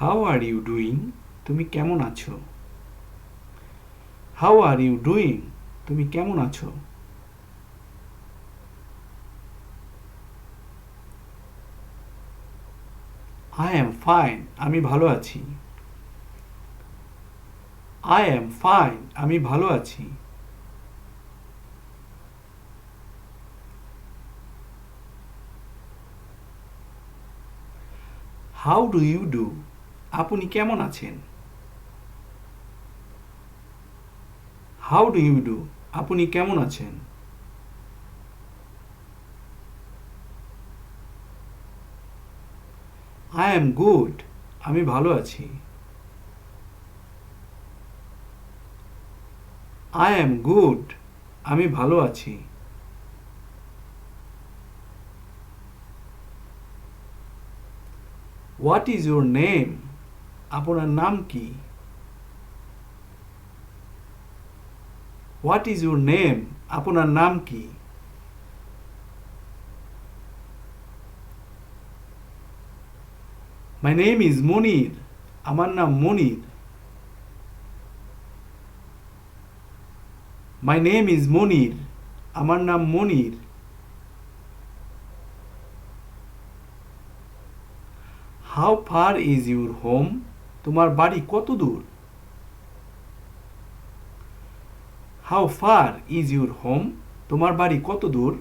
How are you doing? তুমি কেমন আছো? How are you doing? তুমি কেমন আছো? I am fine. আমি ভালো আছি। I am fine. আমি ভালো আছি। How do you do? আপনি কেমন আছেন? How do you do? আপনি কেমন আছেন? I am good. আমি ভালো আছি। I am good. আমি ভালো আছি। What is your name? আপনার নাম কি? What is your name? আপনার নাম কি? My name is Monir. আমার নাম মনির। মাই নেম ইজ মনির। আমার নাম মনির। How far is your home? তোমার বাড়ি কত দূর? How far is your home? তোমার বাড়ি কত দূর?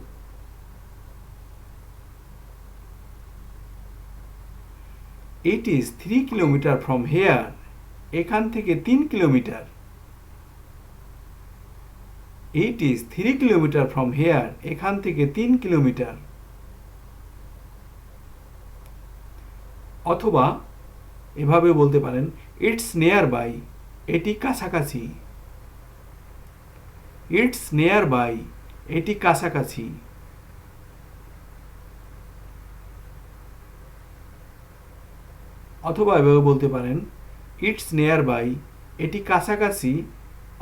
It is 3 kilometre from here. এখান থেকে 3 kilometre. It is 3 kilometre from here. এখান থেকে 3 কিলোমিটার। অথবা এভাবে বলতে পারেন, ইটস নিয়ার বাই। এটি কাছাকাছি। It's nearby. এটি কাছাকাছি। অথবা এভাবে বলতে পারেন, ইটস নিয়ার বাই। এটি কাছাকাছি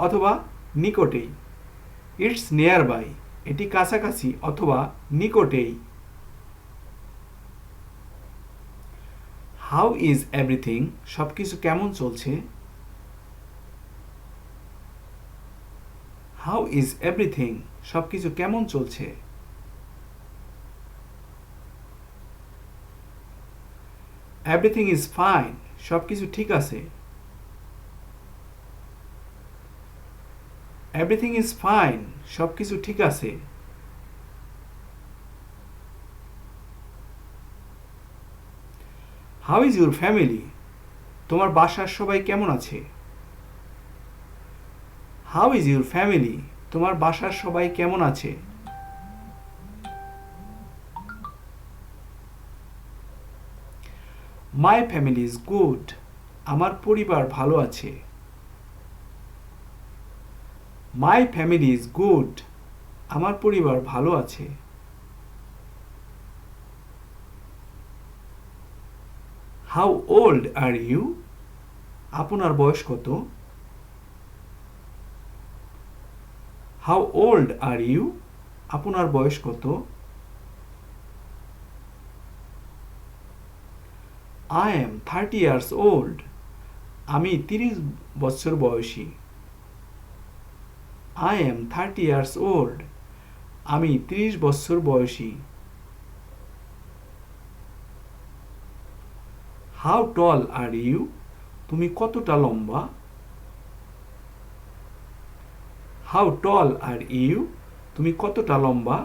অথবা নিকটেই। It's nearby. এটি কাছাকাছি অথবা নিকটেই। How is everything? সব কিছু কেমন চলছে? How is everything? সব কিছু কেমন চলছে? Everything is fine. সব কিছু ঠিক আছে। Everything is fine. সব কিছু ঠিক আছে। How is your family? তোমার বাসার সবাই কেমন আছে? How is your family? তোমার বাসার সবাই কেমন আছে? My family is good. আমার পরিবার ভালো আছে। My family is good. আমার পরিবার ভালো আছে। How old are you? আপনার বয়স কত? How old are you? আপনার বয়স কত? I am 30 years old. আমি 30 বছর বয়সী। I am 30 years old. আমি 30 বছর বয়সী। How tall are you? তুমি কতটা লম্বা? How tall are you? তুমি কতটা লম্বা?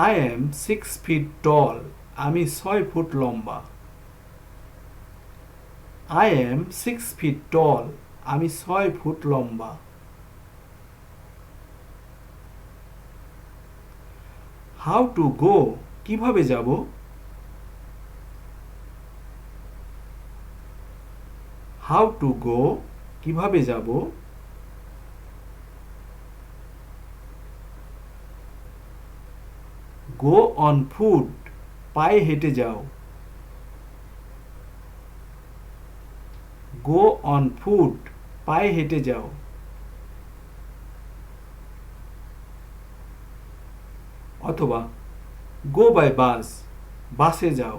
I am 6 feet tall. আমি 6 ফুট লম্বা। I am 6 feet tall. আমি 6 ফুট লম্বা। How to go? কিভাবে যাব? How to go? কিভাবে যাব? Go on foot. পায়ে হেঁটে যাও। গো অন ফুট। পায়ে হেঁটে যাও। অথবা গো বাই বাস, বাসে যাও।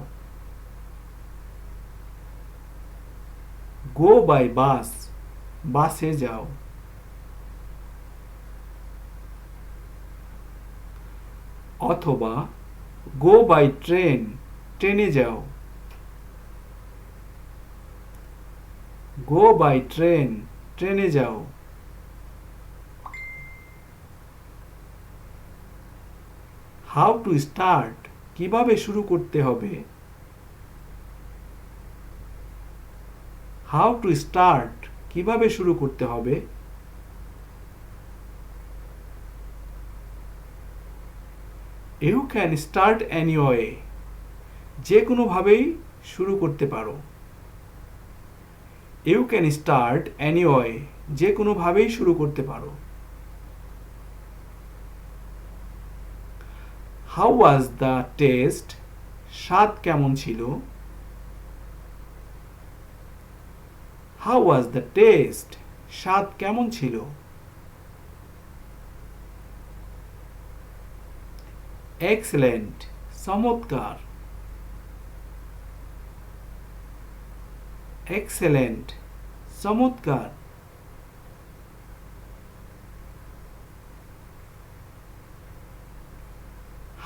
গো বাই বাস, বাসে যাও। অথবা গো বাই ট্রেন, ট্রেনে যাও। গো বাই ট্রেন, ট্রেনে যাও। হাউ টু স্টার্ট, কিভাবে শুরু করতে হবে। হাউ টু স্টার্ট, কিভাবে শুরু করতে হবে। ইউ ক্যান স্টার্ট এনিওয়ে, যে কোনোভাবেই শুরু করতে পারো। ইউ ক্যান স্টার্ট এনিওয়ে, যে কোনোভাবেই শুরু করতে পারো। হাউ ওয়াজ দ্য টেস্ট, স্বাদ কেমন ছিল। হাউ ওয়াজ দ্য টেস্ট, স্বাদ কেমন ছিল। এক্সেলেন্ট, চমৎকার। এক্সেলেন্ট, চমৎকার।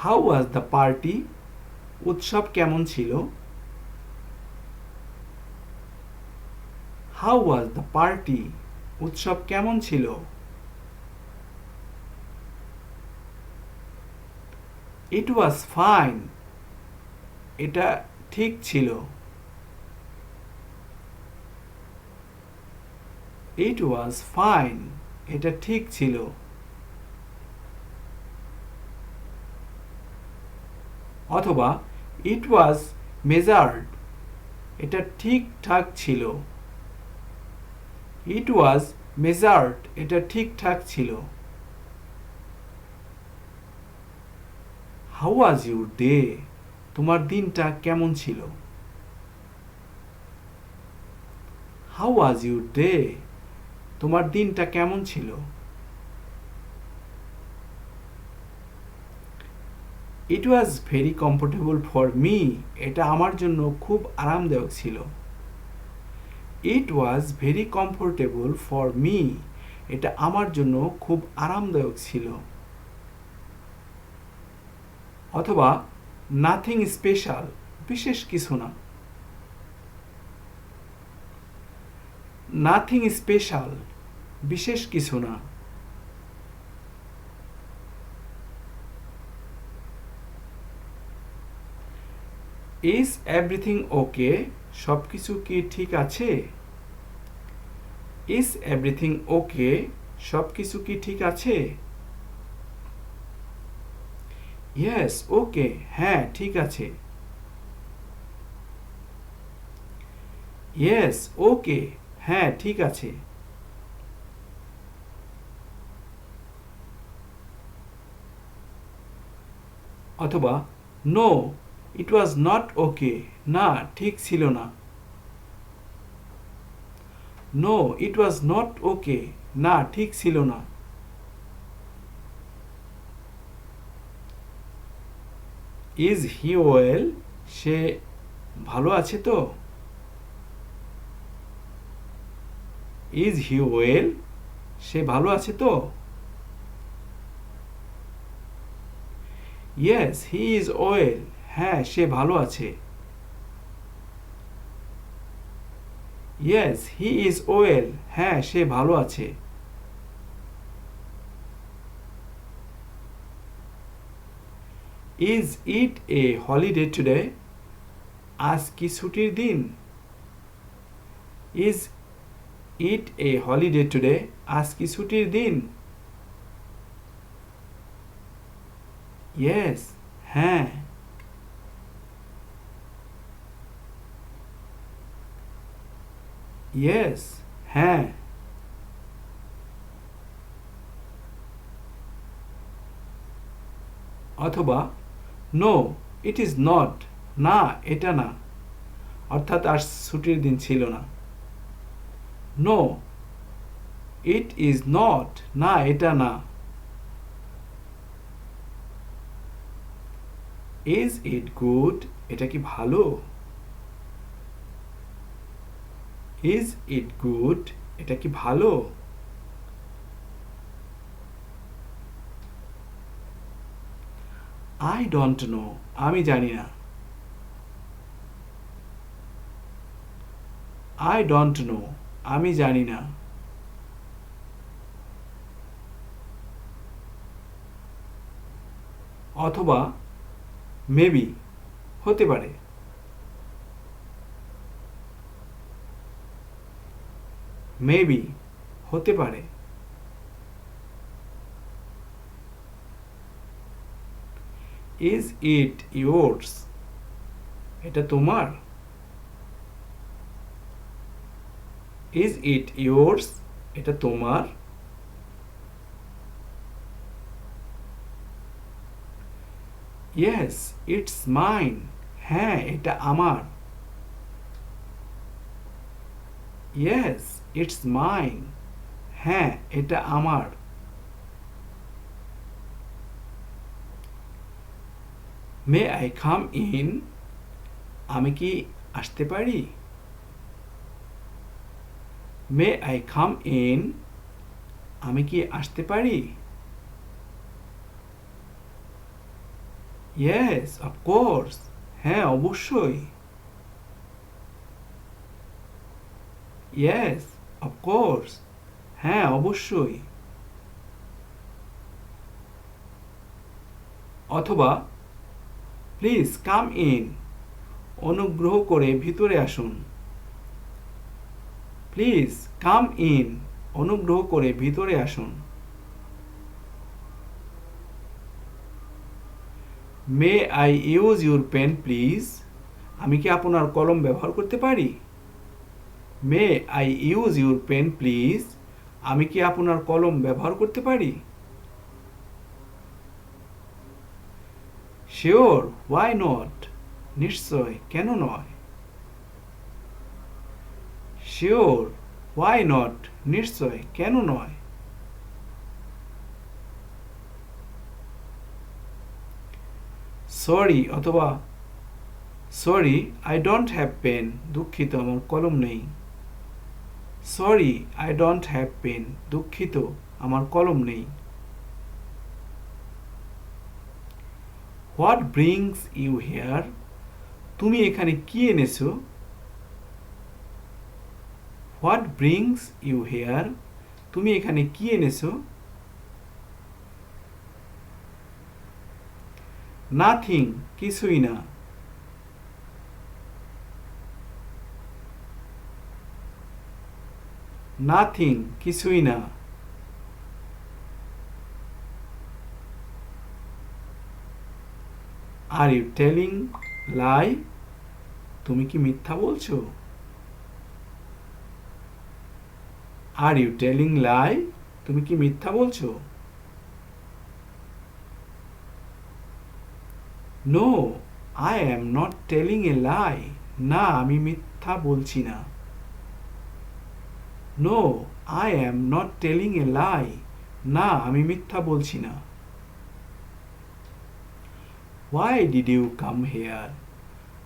হাউ ওয়াজ দ্য পার্টি, উৎসব কেমন ছিল। হাউ ওয়াজ দ্য পার্টি, উৎসব কেমন ছিল। ইট ওয়াজ ফাইন, এটা ঠিক ছিল। ইট ওয়াজ ফাইন, এটা ঠিক ছিল। অথবা ইট ওয়াজ মেজার্ড, এটা ঠিকঠাক ছিল। ইট ওয়াজ মেজার্ড, এটা ঠিকঠাক ছিল। হাউ ওয়াজ ইউর ডে, তোমার দিনটা কেমন ছিল। হাউ ওয়াজ ইউর ডে, তোমার দিনটা কেমন ছিল। It was very comfortable for me, এটা আমার জন্য খুব আরামদায়ক ছিল। It was very comfortable for me, এটা আমার জন্য খুব আরামদায়ক ছিল। অথবা নাথিং স্পেশাল, বিশেষ কিছু না। নাথিং স্পেশাল, বিশেষ কিছু না। ইজ এভরিথিং ওকে, সব কিছু কি ঠিক আছে। ইজ এভরিথিং ওকে, সব কিছু কি ঠিক আছে। ইয়েস ওকে, হ্যাঁ ঠিক আছে। ইয়েস ওকে, হ্যাঁ ঠিক আছে। অথবা no it was not okay, না ঠিক ছিল না। No it was not okay, না ঠিক ছিল না। ইজ হি ওয়েল, সে ভালো আছে তো। ইজ হি ওয়েল, সে ভালো আছে তো। ইয়েস হি ইজ ওয়েল, হ্যাঁ সে ভালো আছে। ইয়েস হি ইজ ওয়েল, হ্যাঁ সে ভালো আছে। Is it a holiday today, আজ কি ছুটির দিন। Is it a holiday today, আজ কি ছুটির দিন। ইয়েস, হ্যাঁ। ইয়েস, হ্যাঁ। অথবা নো ইট ইজ নট, না এটা না, অর্থাৎ আর ছুটির দিন ছিল না। নো ইট ইজ নট, না এটা না। Is it good? এটা কি ভালো? Is it good? এটা কি ভালো? I don't know. আমি জানি না। I don't know. আমি জানি না। অথবা মেবি, হতে পারে। মেবি, হতে পারে। Is it yours? এটা তোমার? Is it yours? এটা তোমার? Yes it's mine. হ্যাঁ, এটা আমার। Yes it's mine. হ্যাঁ, এটা আমার। May I come in? আমি কি আসতে পারি? May I come in? আমি কি আসতে পারি? Yes of course. হ্যাঁ, অবশ্যই। Yes of course. হ্যাঁ, অবশ্যই। অথবা প্লিজ কাম ইন। অনুগ্রহ করে ভিতরে আসুন। Please come in. অনুগ্রহ করে ভিতরে আসুন। May I use your pen please? আমি কি আপনার কলম ব্যবহার করতে পারি? May I use your pen please? আমি কি আপনার কলম ব্যবহার করতে পারি? Sure, why not? নিশ্চয়, কেন নয়? Sure, why not? নিশ্চয়, কেন নয়? সরি অথবা sorry I don't have pen. দুঃখিত, আমার কলম নেই। Sorry I don't have pen. দুঃখিত, আমার কলম নেই। What brings you here? তুমি এখানে কি এনেছো? What brings you here? তুমি এখানে কি এনেছো? নাথিং, কিছুই না। নাথিং, কিছুই না। Are you telling lie? তুমি কি মিথ্যা বলছো? Are you telling lie? তুমি কি মিথ্যা বলছো? No, I am not telling a lie. না, আমি মিথ্যা বলছি না। No, I am not telling a lie. না, আমি মিথ্যা বলছি না। Why did you come here?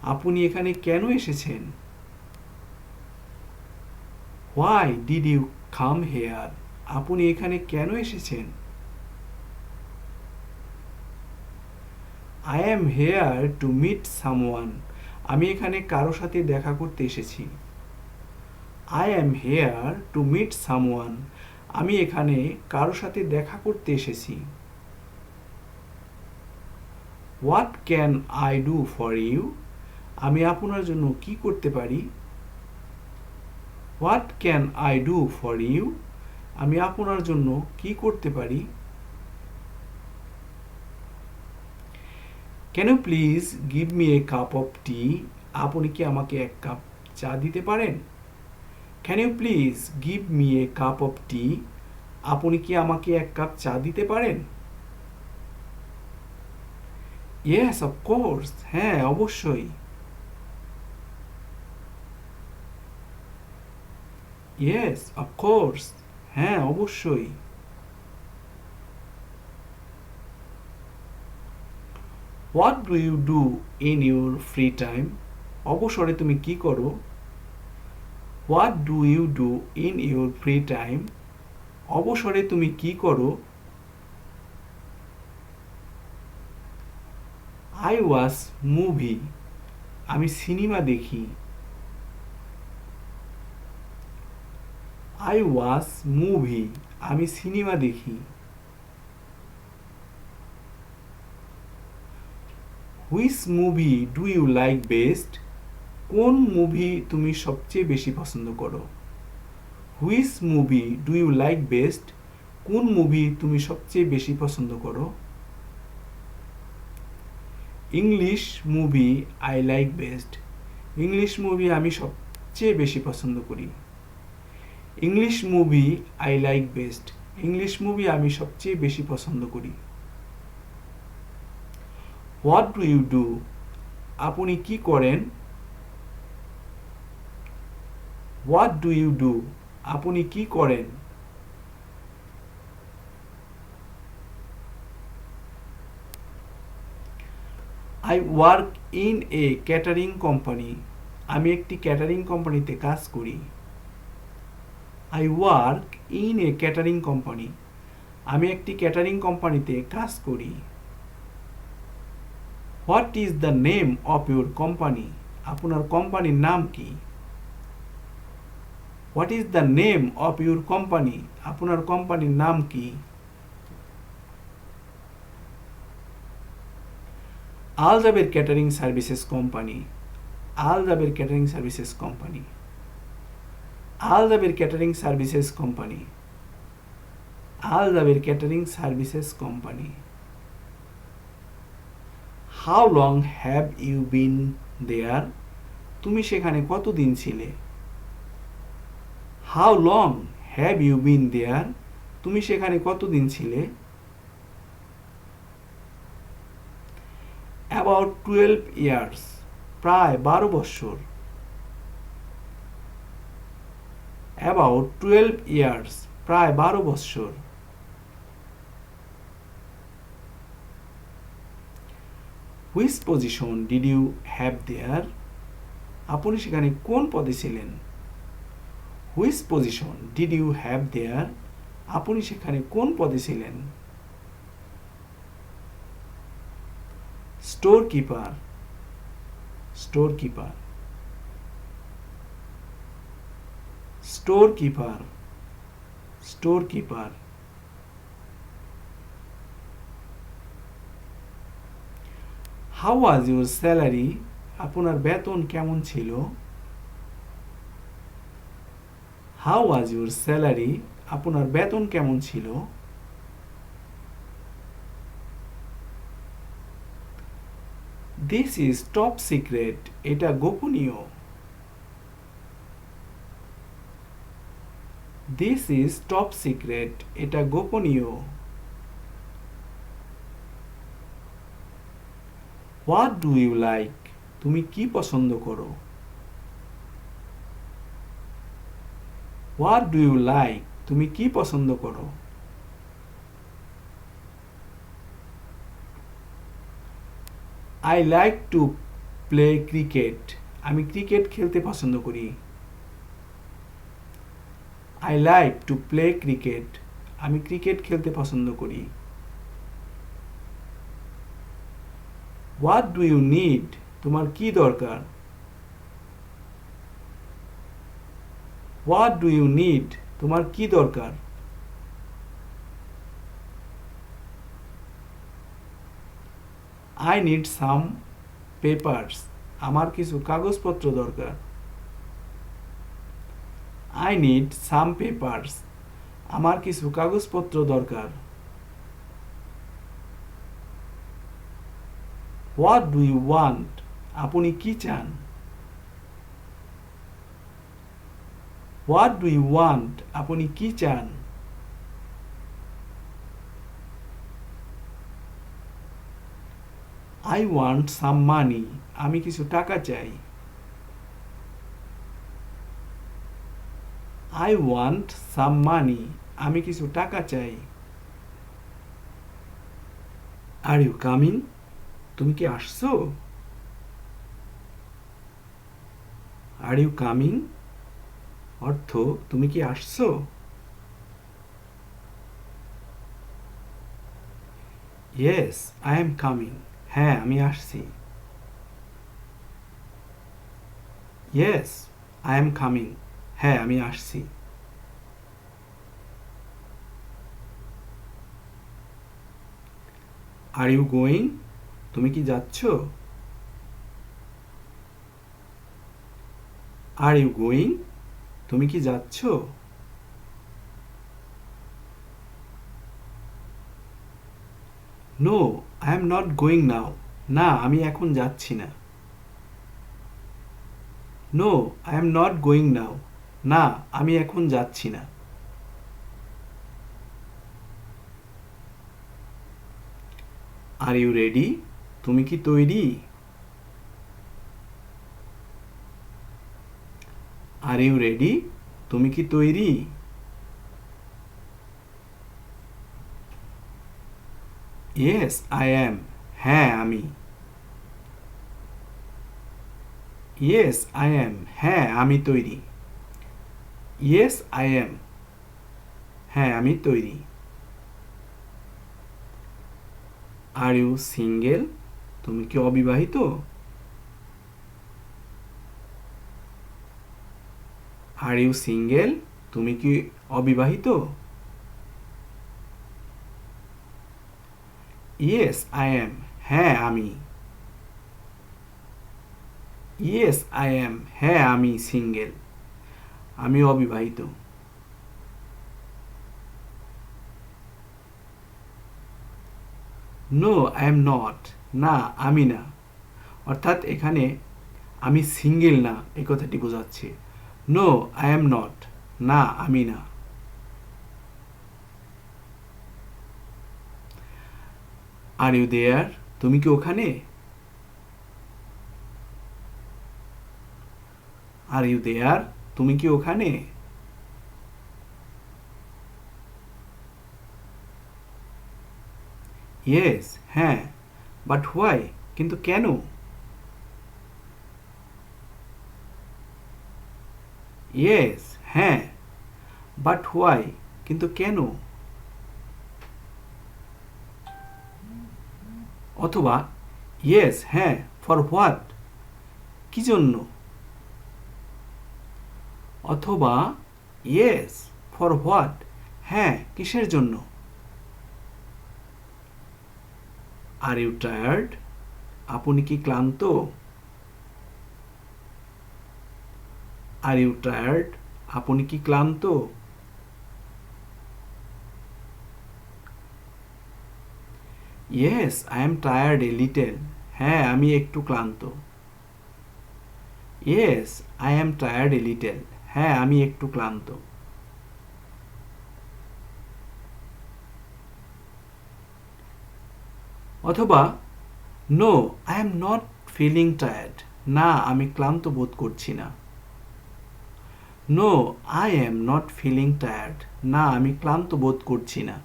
আপনি এখানে কেন এসেছেন? Why did you come here? আপনি এখানে কেন এসেছেন? I am here to meet someone. আমি এখানে কারো সাথে দেখা করতে এসেছি। I am here to meet someone. আমি এখানে কারো সাথে দেখা করতে এসেছি। What can I do for you? আমি আপনার জন্য কি করতে পারি? What can I do for you? আমি আপনার জন্য কি করতে পারি? Can you please give me a cup of tea? আপনি কি আমাকে এক কাপ চা দিতে পারেন? Can you please give me a cup of tea? আপনি কি আমাকে এক কাপ চা দিতে পারেন? Yes of course. হ্যাঁ, অবশ্যই। Yes of course. হ্যাঁ, অবশ্যই। What do you do in your free time? অবসরে তুমি কি করো? What do you do in your free time? অবসরে তুমি কি করো? I watch movie. আমি সিনেমা দেখি। I watch movie. আমি সিনেমা দেখি। Which movie do you like best? কোন মুভি তুমি সবচেয়ে বেশি পছন্দ করো? Which movie do you like best? কোন মুভি তুমি সবচেয়ে বেশি পছন্দ করো? English movie I like best. English movie আমি সবচেয়ে বেশি পছন্দ করি। English movie I like best. English movie আমি সবচেয়ে বেশি পছন্দ করি। What do you do? আপনি কি করেন? What do you do? আপনি কি করেন? I work in a catering company. আমি একটি ক্যাটারিং কোম্পানিতে কাজ করি। I work in a catering company. আমি একটি ক্যাটারিং কোম্পানিতে কাজ করি। What is the name of your company? আপনার কোম্পানির নাম কি? What is the name of your company? আপনার কোম্পানির নাম কি? Al Jaber catering services company. Al Jaber catering services company. Al Jaber catering services company. Al Jaber catering services company. How long have you been there? তুমি সেখানে কতদিন ছিলে? How long have you been there? তুমি সেখানে কতদিন ছিলে? About 12 years. প্রায় 12 বৎসর। About 12 years. প্রায় 12 বৎসর। Which position did you have there? আপনি সেখানে কোন পদে ছিলেন? Which position did you have there? আপনি সেখানে কোন পদে ছিলেন? Store keeper. Store keeper. Store keeper. Store keeper. How was your salary? আপনার বেতন কেমন ছিল? How was your salary? আপনার বেতন কেমন ছিল? This is top secret. এটা গোপনীয়। This is top secret. এটা গোপনীয়। What do you like? তুমি কি পছন্দ করো? What do you like? তুমি কি পছন্দ করো? I like to play cricket. আমি ক্রিকেট খেলতে পছন্দ করি। I like to play cricket. আমি ক্রিকেট খেলতে পছন্দ করি। What do you need? তোমার কি দরকার? What do you need? তোমার কি দরকার? I need some papers. আমার কিছু কাগজপত্র দরকার। I need some papers. আমার কিছু কাগজপত্র দরকার। What do you want? আপনি কি চান? What do you want? আপনি কি চান? I want some money. আমি কিছু টাকা চাই। I want some money. আমি কিছু টাকা চাই। Are you coming? তুমি কি আসছো? আর ইউ কামিং অর্থ তুমি কি আসছো? ইয়েস আই এম কামিং হ্যাঁ আমি আসছি। ইয়েস আই এম কামিং হ্যাঁ আমি আসছি। আর ইউ গোয়িং তুমি কি যাচ্ছ? আর ইউ গোয়িং তুমি কি যাচ্ছ? No I am not going now না আমি এখন যাচ্ছি না। No I am not going now না আমি এখন যাচ্ছি না। আর ইউ রেডি তুমি কি তৈরি? আর ইউ রেডি তুমি কি তৈরি? ইয়েস আই অ্যাম হ্যাঁ আমি। ইয়েস আই অ্যাম হ্যাঁ আমি তৈরি। ইয়েস আই অ্যাম হ্যাঁ আমি তৈরি। আর ইউ সিঙ্গেল তুমি কি অবিবাহিত? আর ইউ সিঙ্গেল তুমি কি অবিবাহিত? ইয়েস আই অ্যাম হ্যাঁ আমি। ইয়েস আই অ্যাম হ্যাঁ আমি সিঙ্গেল আমি অবিবাহিত। নো আই এম নট না আমি না অর্থাৎ এখানে আমি সিঙ্গেল না এই কথাটি বোঝাচ্ছে। নো আই এম নট না আমি না। আর ইউ দেয়ার তুমি কি ওখানে? আর ইউ দেয়ার তুমি কি ওখানে? ইয়েস হ্যাঁ বাট হোয়াই কিন্তু কেন? ইয়েস হ্যাঁ বাট হোয়াই কিন্তু কেন? অথবা ইয়েস হ্যাঁ ফর হোয়াট কি জন্য? অথবা ইয়েস ফর হোয়াট হ্যাঁ কিসের জন্য? আর ইউ টায়ার্ড আপনি কি ক্লান্ত? আর ইউ টায়ার্ড আপনি কি ক্লান্ত? Yes I am tired a little হ্যাঁ আমি একটু ক্লান্ত। Yes I am tired a little হ্যাঁ আমি একটু ক্লান্ত। অথবা no I am not feeling tired না আমি ক্লান্ত বোধ করছি না। No I am not feeling tired না আমি ক্লান্ত বোধ করছি না।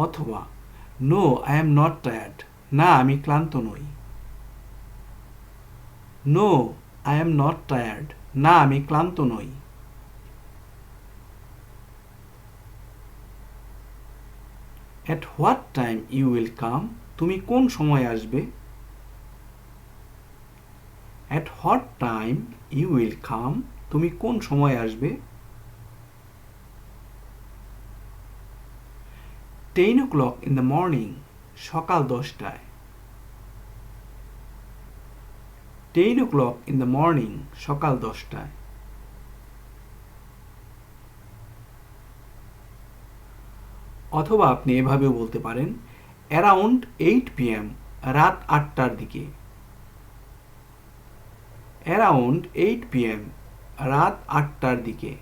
অথবা no I am not tired না আমি ক্লান্ত নই। No I am not tired না আমি ক্লান্ত নই। At what time you will come তুমি কোন সময় আসবে? At what time you will come তুমি কোন সময় আসবে? 10 o'clock in the morning সকাল 10টায়। 10 o'clock in the morning সকাল 10টায়। অথবা আপনি এভাবেও বলতে পারেন অ্যারাউন্ড 8 p.m রাত 8টার দিকে। অ্যারাউন্ড 8 p.m রাত 8টার দিকে।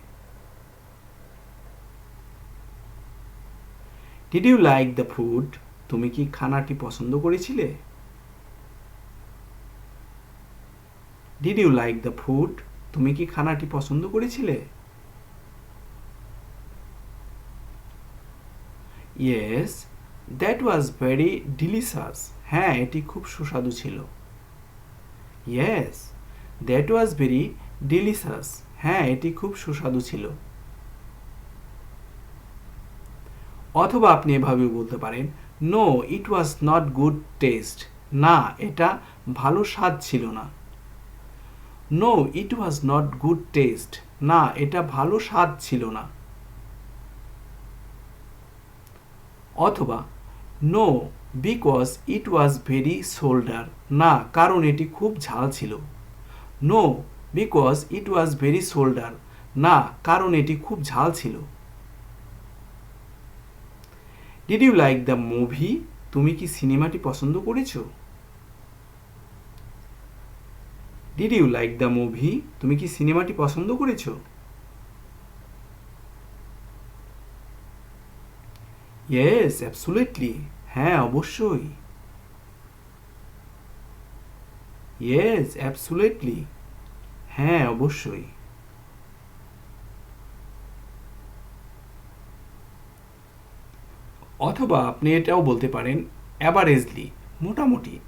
Did you like the food তুমি কি খানাটি পছন্দ করেছিলে? Did you like the food তুমি কি খানাটি পছন্দ করেছিলে? Yes that was very delicious. হ্যাঁ, এটি খুব সুস্বাদু ছিল। Yes, that was very delicious. হ্যাঁ, এটি খুব সুস্বাদু ছিল। অথবা আপনি এভাবেও বলতে পারেন, no it was not good taste. না, এটা ভালো স্বাদ ছিল না। No it was not good taste. না, এটা ভালো স্বাদ ছিল না। অথবা no because it was very solder. না, কারণ এটি খুব ঝাল ছিল। No because it was very solder. না, কারণ এটি খুব ঝাল ছিল। Did you like the movie? তুমি কি সিনেমাটি পছন্দ করেছো? Did you like the movie? তুমি কি সিনেমাটি পছন্দ করেছো? Yes, absolutely. হ্যাঁ, অবশ্যই। Yes, absolutely. হ্যাঁ, অবশ্যই। অথবা আপনি এটাও বলতে পারেন অ্যাভারেজলি, মোটামুটি।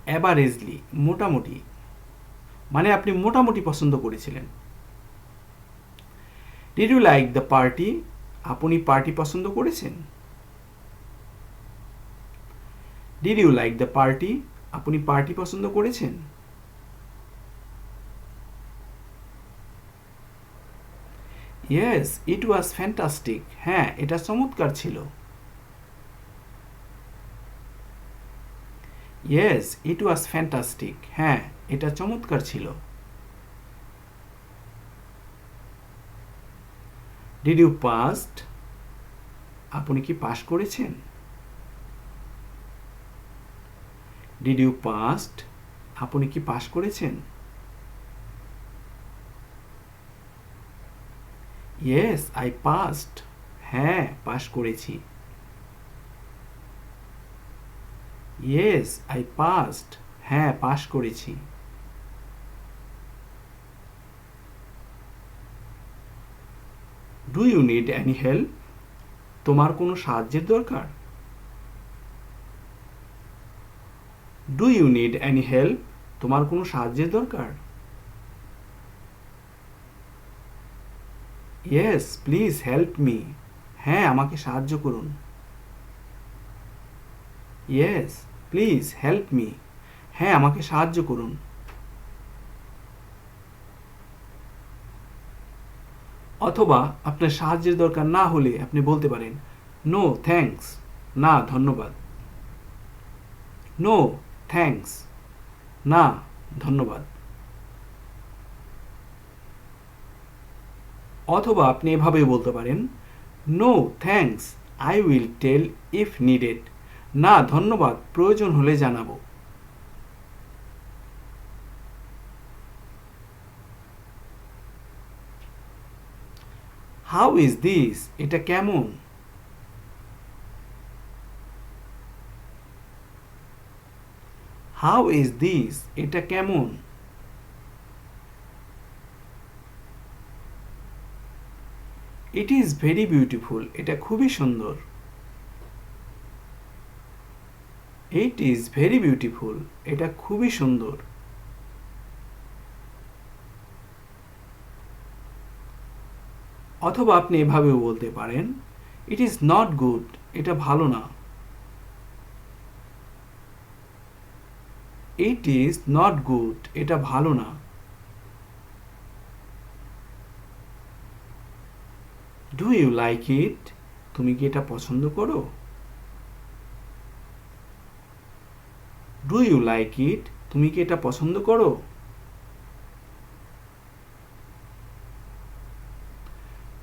অ্যাভারেজলি, মোটামুটি, মানে আপনি মোটামুটি পছন্দ করেছিলেন। Did you like the party? আপনি পার্টি পছন্দ করেছেন? Did you like the party? আপনি পার্টি পছন্দ করেছেন? Yes, it was fantastic. হ্যাঁ, এটা চমৎকার ছিল। Yes, it was fantastic. হ্যাঁ, এটা চমৎকার ছিল। Did you passed? আপনি কি পাস করেছেন? Did you passed? আপনি কি পাস করেছেন? Yes, I passed. হ্যাঁ, পাস করেছি। Yes, I passed. হ্যাঁ, পাস করেছি। Do you need any help? তোমার কোনো সাহায্যের দরকার? Do you need any help? তোমার কোনো সাহায্যের দরকার? Yes, please help me. হ্যাঁ, আমাকে সাহায্য করুন। Yes, please help me. হ্যাঁ, আমাকে সাহায্য করুন। অথবা আপনার সাহায্যের দরকার না হলে আপনি বলতে পারেন নো থ্যাঙ্কস। না, ধন্যবাদ। No thanks. না, ধন্যবাদ। অথবা আপনি এভাবেও বলতে পারেন no thanks, I will tell if needed. না, ধন্যবাদ, প্রয়োজন হলে জানাবো। How is this? এটা কেমন? How is this? এটা কেমন? It is very beautiful. এটা খুবই সুন্দর। It is very beautiful. এটা খুবই সুন্দর। অথবা আপনি এভাবেও বলতে পারেন ইট ইজ নট গুড। এটা ভালো না। It is not good. এটা ভালো না। Do you like it? তুমি কি এটা পছন্দ করো? Do you like it? তুমি কি এটা পছন্দ করো?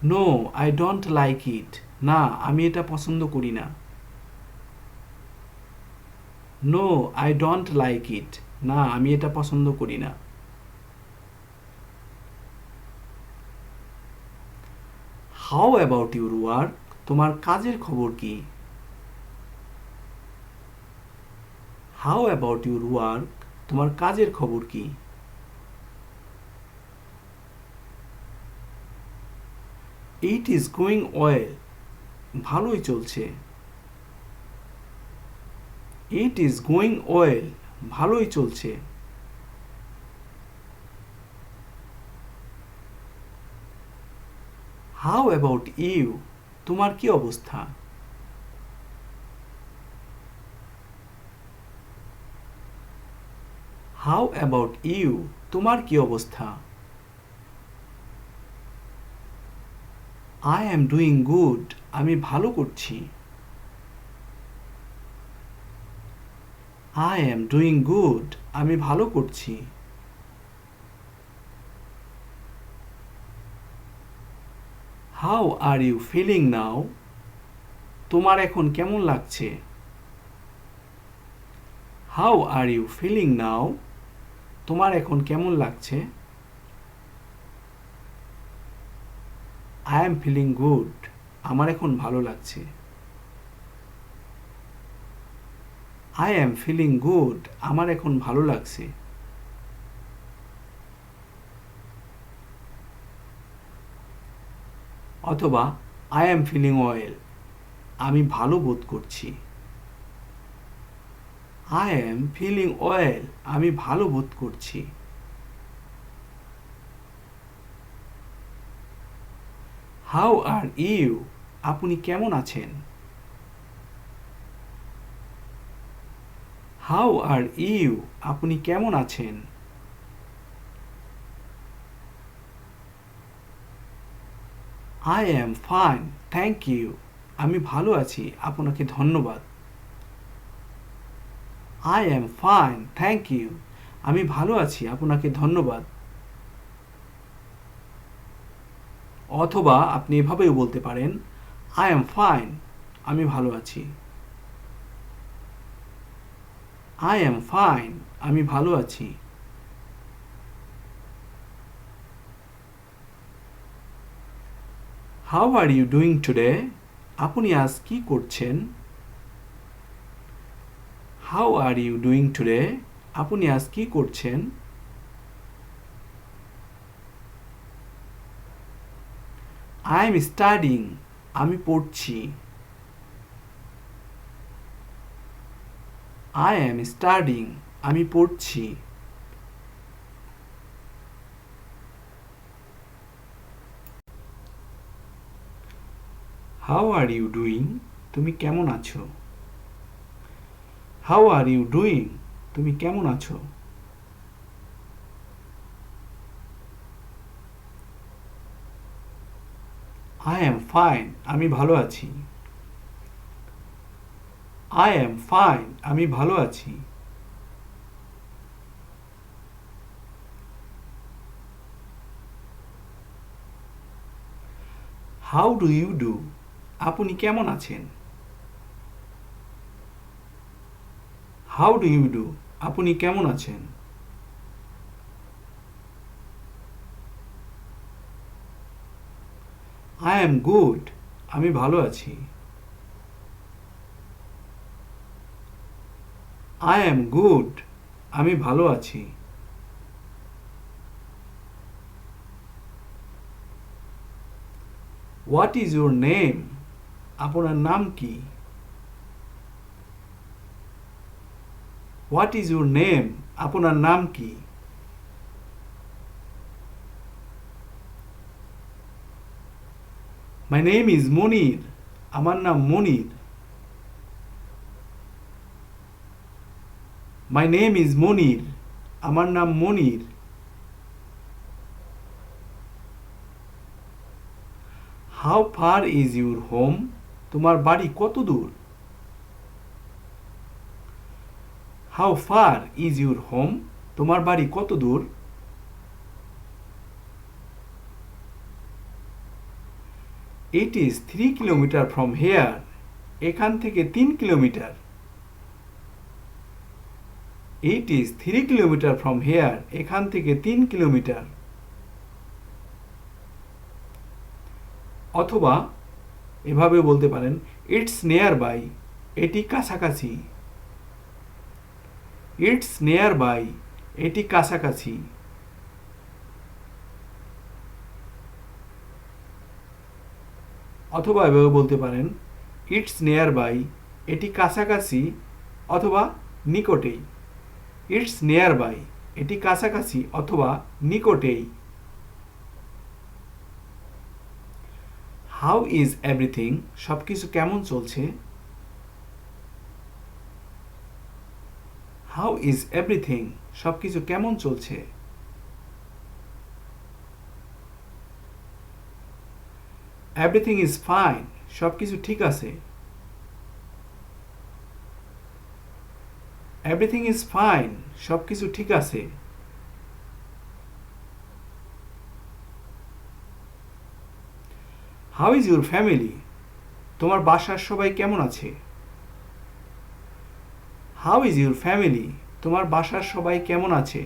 No, I don't like it. না, আমি এটা পছন্দ করি না। No, I don't like it. না, আমি এটা পছন্দ করি না। How about your work? তোমার কাজের খবর কি? How about your work? তোমার কাজের খবর কি? ইট ইজ গোয়িং ওয়েল, ভালোই চলছে। ইট ইজ গোয়িং ওয়েল, ভালোই চলছে। হাউ অ্যাবাউট ইউ, তোমার কি অবস্থা? হাউ অ্যাবাউট ইউ, তোমার কি অবস্থা? আই অ্যাম ডুইং গুড, আমি ভালো করছি। আই অ্যাম ডুইং গুড, আমি ভালো করছি। How are you feeling now, তোমার এখন কেমন লাগছে? How are you feeling now, তোমার এখন কেমন লাগছে? আই এম ফিলিং গুড, আমার এখন ভালো লাগছে। আই এম ফিলিং গুড, আমার এখন ভালো লাগছে। অথবা আই এম ফিলিং ওয়েল, আমি ভালো বোধ করছি। আই এম ফিলিং ওয়েল, আমি ভালো বোধ করছি। হাউ আর ইউ, আপনি কেমন আছেন? হাউ আর ইউ, আপনি কেমন আছেন? I am fine, thank you, আমি ভালো আছি, আপনাকে ধন্যবাদ। I am fine, thank you, আমি ভালো আছি, আপনাকে ধন্যবাদ। অথবা আপনি এভাবেও বলতে পারেন, আই এম ফাইন, আমি ভালো আছি। আই এম ফাইন, আমি ভালো আছি। How are you doing today, আপনি আজ কি করছেন? How are you doing today, আপনি আজ কি করছেন? আই এম স্টাডিং, আমি পড়ছি। আই এম স্টাডিং, আমি পড়ছি। হাউ আর ইউ ডুইং, তুমি কেমন আছো? হাউ আর ইউ ডুইং, তুমি কেমন আছো? আই এম ফাইন, আমি ভালো আছি। আই এম ফাইন, আমি ভালো আছি। হাউ ডু ইউ ডু, আপনি কেমন আছেন? হাউ ডু ইউ ডু, আপনি কেমন আছেন? আই এম গুড, আমি ভালো আছি। আই এম গুড, আমি ভালো আছি। হোয়াট ইজ ইউর নেম, আপনার নাম কি? হোয়াট ইজ ইউর নেম, আপনার নাম কি? মাই নেম ইজ মনির, আমার নাম মনির। মাই নেম ইজ মনির, আমার নাম মনির। How far is your home, তোমার বাড়ি কত দূর? How far is your home, তোমার বাড়ি কত দূর? It is 3 kilometre from here, এখান থেকে 3 kilometre. It is 3 kilometre from here, এখান থেকে 3 কিলোমিটার। অথবা এভাবে বলতে পারেন, ইটস নিয়ার বাই, এটি কাছাকাছি। ইটস নিয়ার বাই, এটি কাছাকাছি। অথবা এভাবে বলতে পারেন ইটস নিয়ার বাই, এটি কাছাকাছি অথবা নিকটেই। ইটস নিয়ার বাই, এটি কাছাকাছি অথবা নিকটেই। হাউ ইজ এভরিথিং, সব কিছু কেমন চলছে? হাউ ইজ এভরিথিং, সব কিছু কেমন চলছে? এভরিথিং ইজ ফাইন, সব কিছু ঠিক আছে। এভরিথিং ইজ ফাইন, সব কিছু ঠিক আছে। হাউ ইজ ইউর ফ্যামিলি, তোমার বাসার সবাই কেমন আছে? হাউ ইজ ইউর ফ্যামিলি, তোমার বাসার সবাই কেমন আছে?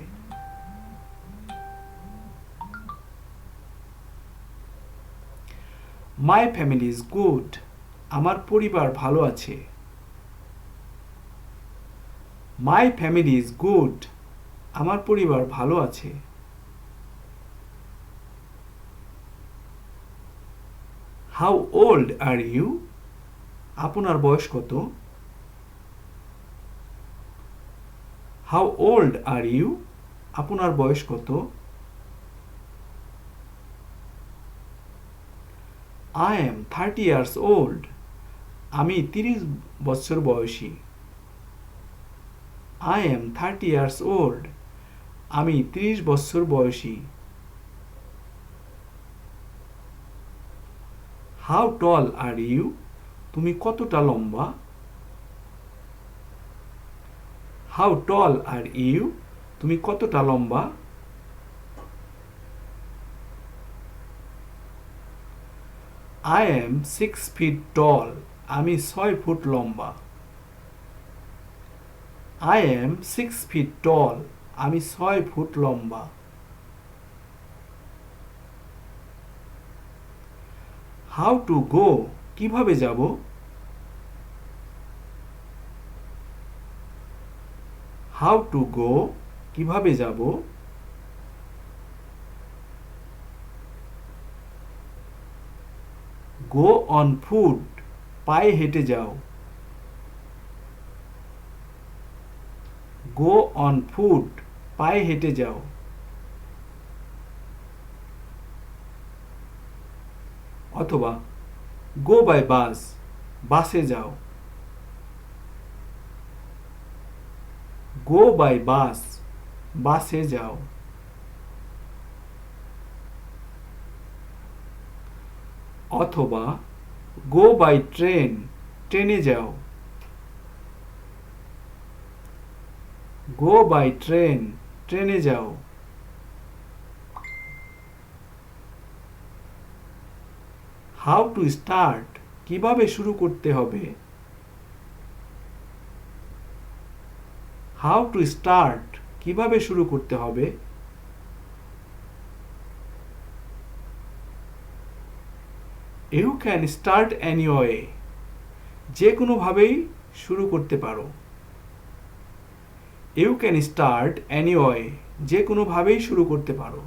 মাই ফ্যামিলি ইজ গুড, আমার পরিবার ভালো আছে। মাই ফ্যামিলি ইজ গুড, আমার পরিবার ভালো আছে। হাউ ওল্ড আর ইউ, আপনার বয়স কত? হাউ ওল্ড আর ইউ, আপনার বয়স কত? আই এম 30 ইয়ার্স ওল্ড, আমি 30 বছর বয়সী। আই এম 30 ইয়ার্স ওল্ড, আমি 30 বছর বয়সী। হাউ টল আর ইউ, তুমি কতটা লম্বা? হাউ টল আর ইউ, তুমি কতটা লম্বা? আই এম 6 ফিট টল, আমি 6 ফুট লম্বা। আই এম 6 ফিট টল, আমি 6 ফুট লম্বা। হাউ টু গো, কিভাবে যাব? হাউ টু গো, কিভাবে যাব? গো অন ফুট, পায়ে হেঁটে যাও। গো অন ফুট, পায়ে হেঁটে যাও। অথবা গো বাই বাস, বাসে যাও। গো বাই বাস, বাসে যাও। অথবা গো বাই ট্রেন, ট্রেনে যাও। গো বাই ট্রেন, ট্রেনে যাও। হাউ টু স্টার্ট, কিভাবে শুরু করতে হবে? হাউ টু স্টার্ট, কিভাবে শুরু করতে হবে? ইউ ক্যান স্টার্ট এনিওয়ে, যে কোনোভাবেই শুরু করতে পারো। ইউ ক্যান স্টার্ট এনিওয়ে, যে কোনোভাবেই শুরু করতে পারো।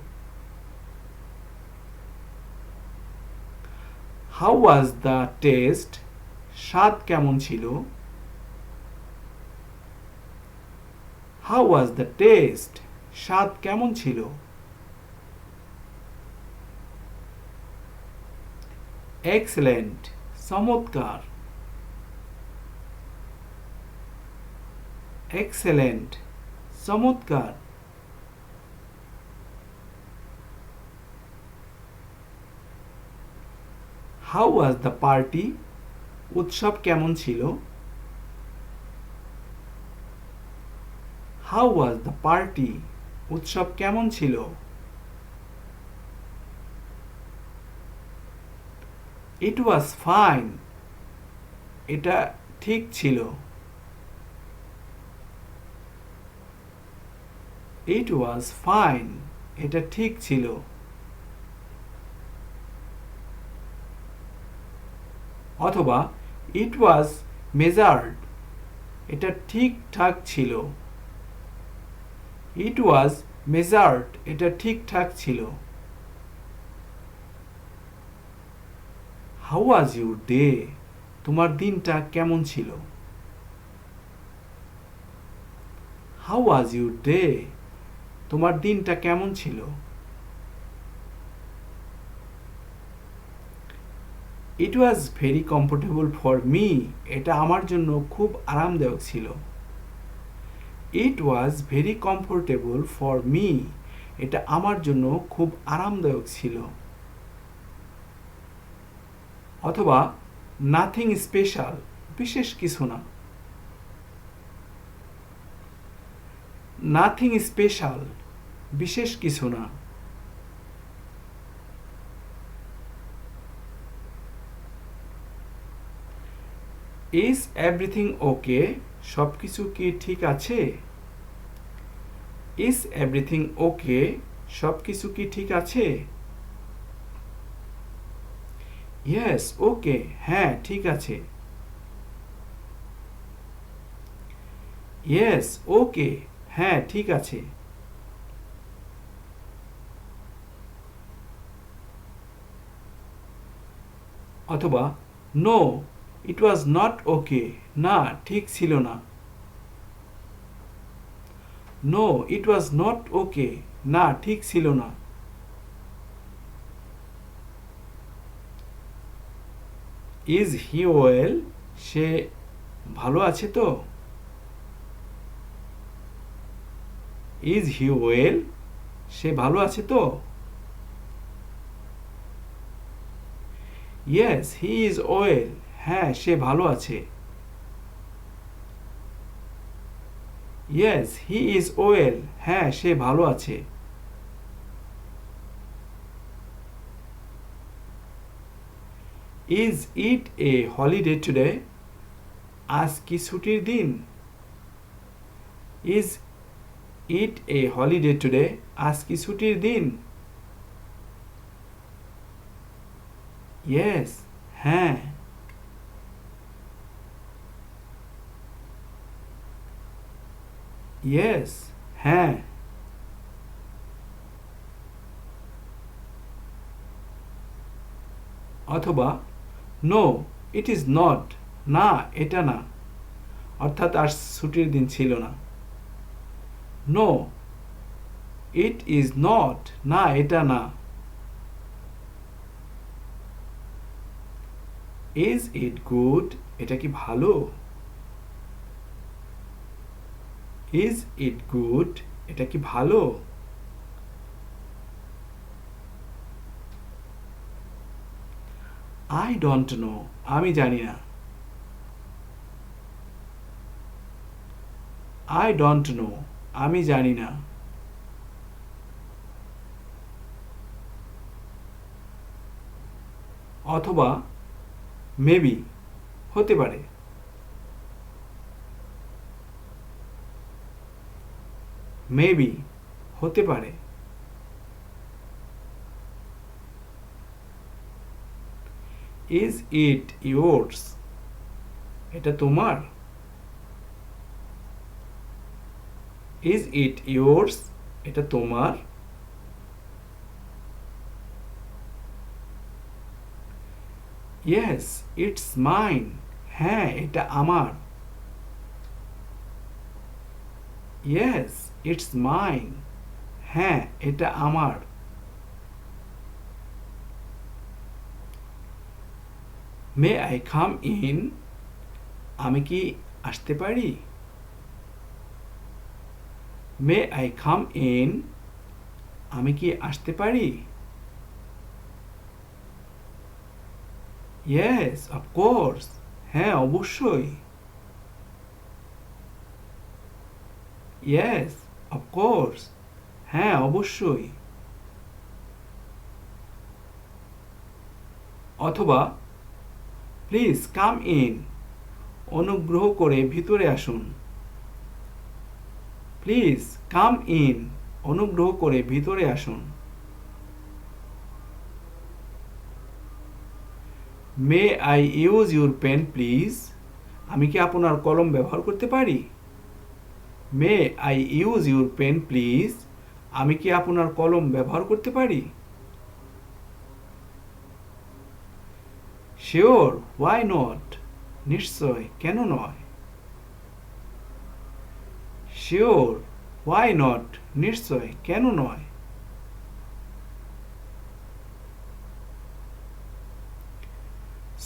হাউ ওয়াজ দ্য টেস্ট, স্বাদ কেমন ছিল? হাউ ওয়াজ দ্য টেস্ট, স্বাদ কেমন ছিল? এক্সেলেন্ট, চমৎকার। এক্সেলেন্ট, চমৎকার। হাউ ওয়াজ দ্য পার্টি, উৎসব কেমন ছিল? হাউ ওয়াজ দ্য পার্টি, উৎসব কেমন ছিল? ইট ওয়াজ ফাইন, এটা ঠিক ছিল। ইট ওয়াজ ফাইন, এটা ঠিক ছিল। অথবা ইট ওয়াজ মেজার্ড, এটা ঠিকঠাক ছিল। ইট ওয়াজ মেজার্ড, এটা ঠিকঠাক ছিল। How was your day? তোমার দিনটা কেমন ছিল? How was your day? তোমার দিনটা কেমন ছিল? It was very comfortable for me. এটা আমার জন্য খুব আরামদায়ক ছিল। It was very comfortable for me. এটা আমার জন্য খুব আরামদায়ক ছিল। অথবা নাথিং স্পেশাল, বিশেষ কিছু না। নাথিং স্পেশাল, বিশেষ কিছু না। Is everything okay? সব কিছু কি ঠিক আছে? Is everything okay? সব কিছু কি ঠিক আছে? ইয়েস ওকে, হ্যাঁ ঠিক আছে। ইয়েস ওকে, হ্যাঁ ঠিক আছে। অথবা no it was not okay, না ঠিক ছিল না। No it was not okay, না ঠিক ছিল না। Is he well? সে ভালো আছে তো? Is he well? সে ভালো আছে তো? ইয়েস হি ইজ ওয়েল, হ্যাঁ সে ভালো আছে। ইয়েস হি ইজ ওয়েল, হ্যাঁ সে ভালো আছে। Is it a holiday today? আজ কি ছুটির দিন? Is it a holiday today? আজ কি ছুটির দিন? ইয়েস, হ্যাঁ। ইয়েস, হ্যাঁ। অথবা নো ইট ইজ নট, না এটা না, অর্থাৎ আর ছুটির দিন ছিল না। নো ইট ইজ নট, না এটা না। Is it good? এটা কি ভালো? Is it good? এটা কি ভালো? আই ডোন্ট নো, আমি জানি না। আই ডোন্ট নো, আমি জানি না। অথবা মেবি, হতে পারে। মেবি, হতে পারে। Is it yours? এটা তোমার? Is it yours? এটা তোমার? ইয়েস ইটস মাইন, হ্যাঁ এটা আমার। ইয়েস ইটস মাইন, হ্যাঁ এটা আমার। May I come in? আমি কি আসতে পারি? May I come in? আমি কি আসতে পারি? ইয়েস অফকোর্স, হ্যাঁ অবশ্যই। ইয়েস অফকোর্স, হ্যাঁ অবশ্যই। অথবা প্লিজ কাম ইন, অনুগ্রহ করে ভিতরে আসুন। প্লিজ কাম ইন, অনুগ্রহ করে ভিতরে আসুন। May I use your pen please? আমি কি আপনার কলম ব্যবহার করতে পারি? May I use your pen please? আমি কি আপনার কলম ব্যবহার করতে পারি? Sure, why not? নিশ্চয়, কেন নয়? Sure, why not? নিশ্চয়, কেন নয়?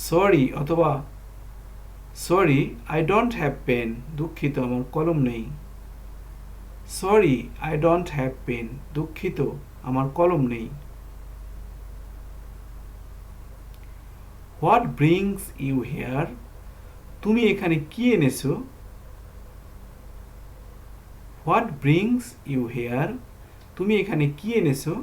সরি অথবা sorry, I don't have pen. দুঃখিত, আমার কলম নেই। Sorry, I don't have pen. দুঃখিত, আমার কলম নেই। What brings you here? তুমি এখানে কি এনেছো? What brings you here? তুমি এখানে কি এনেছো?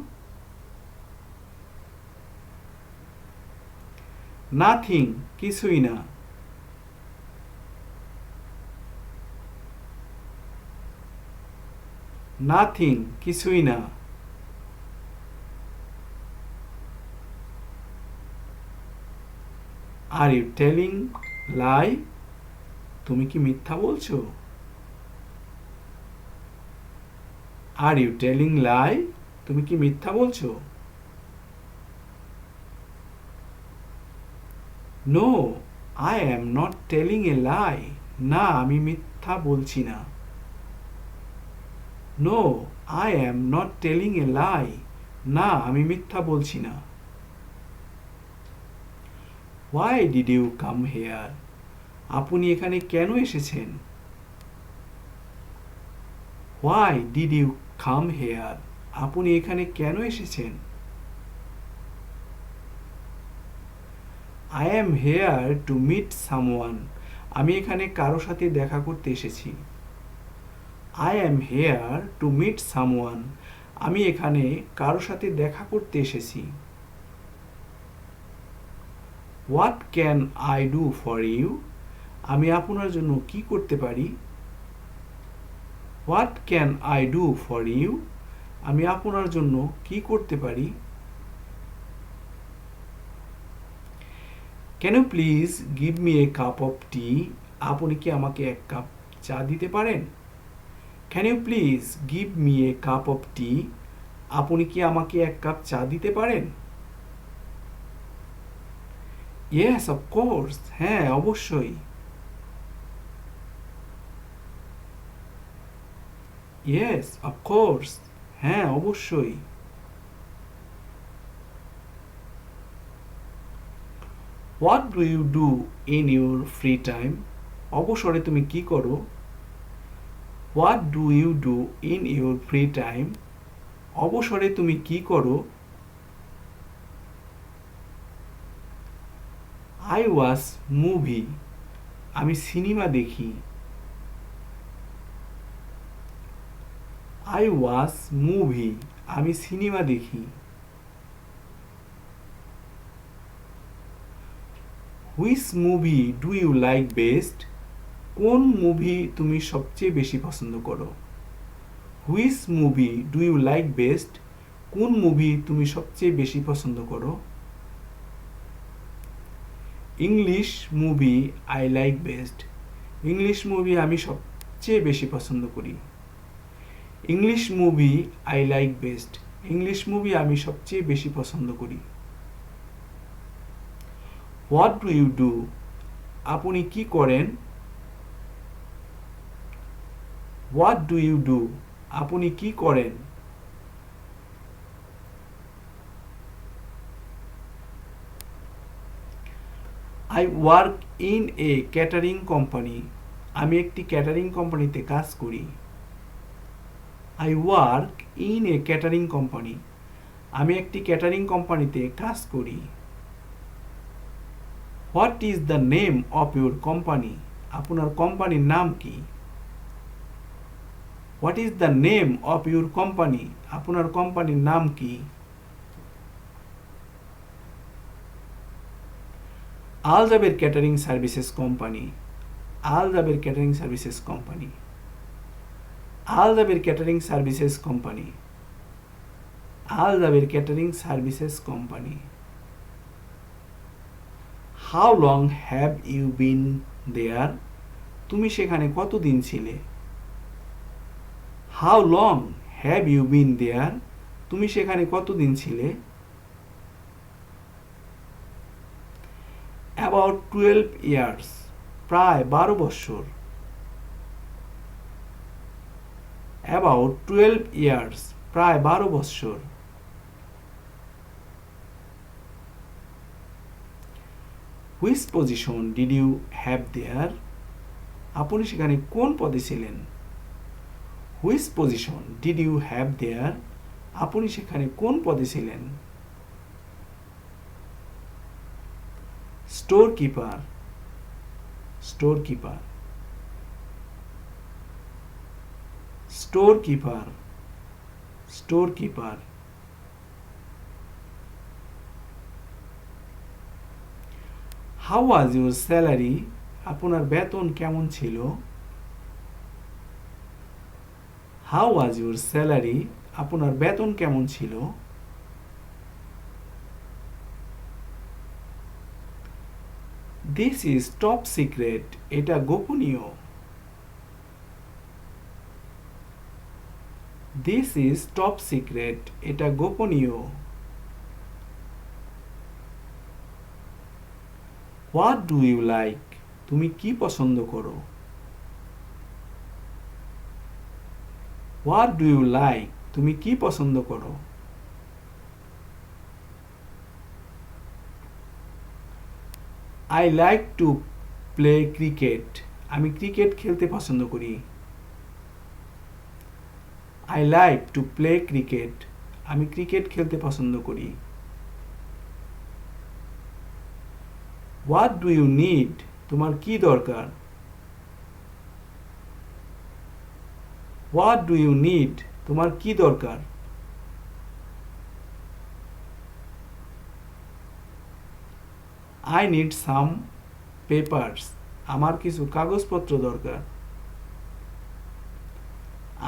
নাথিং, কিছুই না। নাথিং, কিছুই না। Are you telling lie? তুমি কি মিথ্যা বলছো? Are you telling lie? তুমি কি মিথ্যা বলছো? No, I am not telling a lie. না, আমি মিথ্যা বলছি না। No, I am not telling a lie. না, আমি মিথ্যা বলছি না। Why did you come here? আপনি এখানে কেন এসেছেন? Why did you come here? আপনি এখানে কেন এসেছেন? I am here to meet someone. আমি এখানে কারো সাথে দেখা করতে এসেছি। I am here to meet someone. আমি এখানে কারো সাথে দেখা করতে এসেছি। What can I do for you? আমি আপনার জন্য কি করতে পারি? What can I do for you? আমি আপনার জন্য কি করতে পারি? Can you please give me a cup of tea? আপনি কি আমাকে এক কাপ চা দিতে পারেন? Can you please give me a cup of tea? আপনি কি আমাকে এক কাপ চা দিতে পারেন? Yes, of course. হ্যাঁ, অবশ্যই। Yes, of course. হ্যাঁ, অবশ্যই। What do you do in your free time? অবসরে তুমি কি করো? What do you do in your free time? অবসরে তুমি কি করো? I watch movie. আমি সিনেমা দেখি। I watch movie. আমি সিনেমা দেখি। Which movie do you like best? কোন মুভি তুমি সবচেয়ে বেশি পছন্দ করো? Which movie do you like best? কোন মুভি তুমি সবচেয়ে বেশি পছন্দ করো? English movie I like best. English movie আমি সবচেয়ে বেশি পছন্দ করি। English movie I like best. English movie আমি সবচেয়ে বেশি পছন্দ করি। What do you do? আপনি কি করেন? What do you do? আপনি কি করেন? I work in a catering company. আমি একটি ক্যাটারিং কোম্পানিতে কাজ করি। I work in a catering company. আমি একটি ক্যাটারিং কোম্পানিতে কাজ করি। What is the name of your company? আপনার কোম্পানির নাম কি? What is the name of your company? আপনার কোম্পানির নাম কি? Al Jaber catering services company. Al Jaber catering services company. Al Jaber catering services company. Al Jaber catering services company. How long have you been there? তুমি সেখানে কতদিন ছিলে? How long have you been there? তুমি সেখানে কতদিন ছিলে? About 12 years, প্রায় 12 বছর। অ্যাবাউট 12 ইয়ার্স, প্রায় 12 বছর। Which position did you have there? আপনি সেখানে কোন পদে ছিলেন? Which position did you have there? আপনি সেখানে কোন পদে ছিলেন? Store keeper, store keeper, store keeper, store keeper. How was your salary? আপনার বেতন কেমন ছিল? How was your salary? আপনার বেতন কেমন ছিল? দিস ইজ টপ সিক্রেট, এটা গোপনীয়। দিস ইজ টপ সিক্রেট, এটা গোপনীয়। What do you like? তুমি কি পছন্দ করো? What do you like? তুমি কি পছন্দ করো? I like to play cricket, আমি ক্রিকেট খেলতে পছন্দ করি। I like to play cricket, আমি ক্রিকেট খেলতে পছন্দ করি। What do you need? তোমার কি দরকার? What do you need? তোমার কি দরকার? আই নিড সাম পেপারস, আমার কিছু কাগজপত্র দরকার।